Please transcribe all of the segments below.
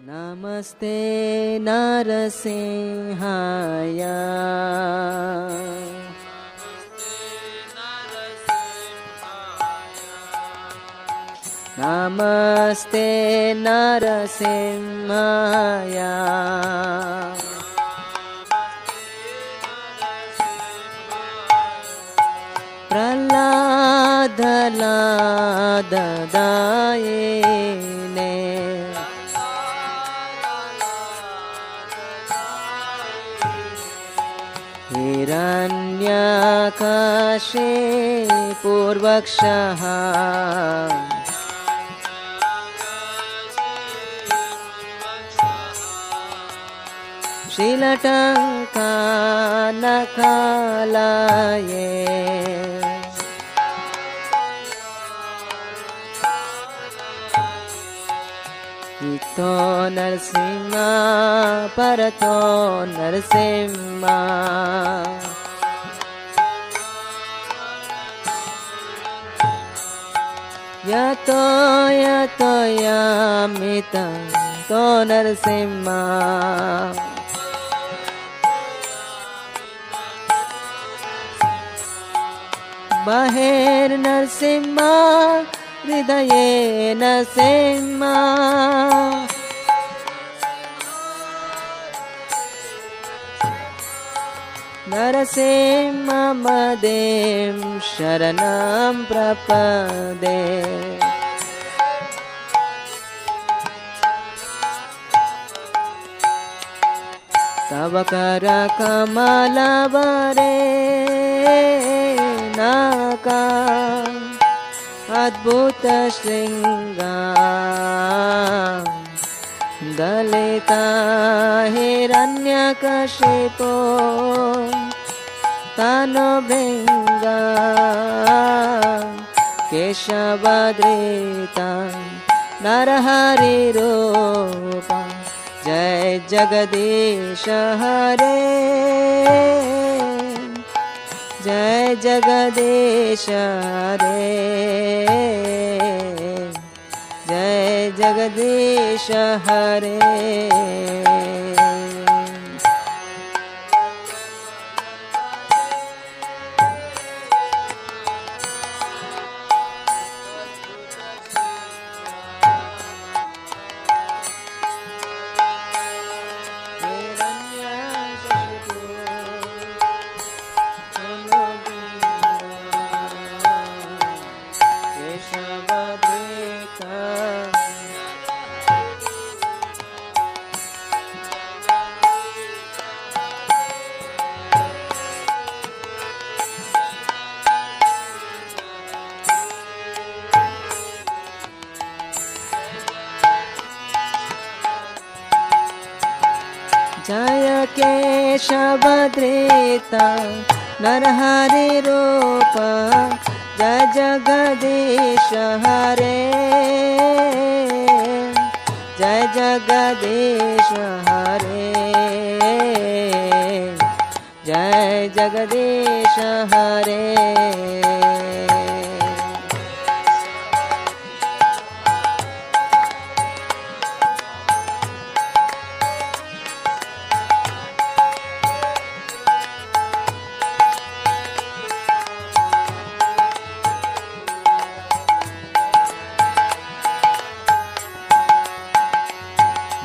नमस्ते नरसिंहाय नमस्ते नरसिंहाय प्रह्लादलाददायिने हिरण्यकशिपूर्वक्षः शीलटङ्कानकालये इतो नरसिंह परतो नरसिंह यतो यतो यामितं तो नरसिंह बहिर्नरसिंह हृदये नरसिंह नरसिंहमदें शरणं प्रपदे तव करकमलवरे नाका अद्भुत शृङ्गार दलिता हिरण्यकशिपो तनुभृङ्गा केशवधृता नरहरिरूपा जय जगदीश हरे जय जगदीश हरे जय जगदीश हरे जय केशवधृता नरहरिरूपा जय जगदीश हरे जय जगदीश हरे जय जगदीश हरे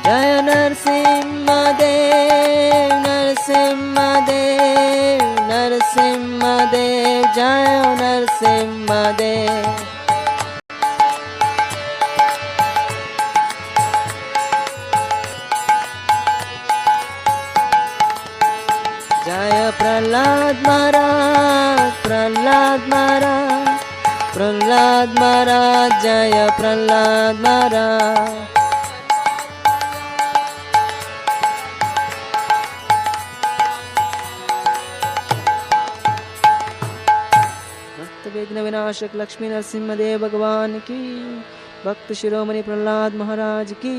जय नरसिंहदेव नरसिंहदेव नरसिंहदेव जय नरसिंहदेव जय प्रह्लाद महाराज प्रह्लाद महाराज प्रह्लाद महाराज जय प्रह्लाद महाराज विघ्न विनाशक लक्ष्मी नरसिंहदेव भगवान की भक्त शिरोमणि प्रह्लाद महाराज की।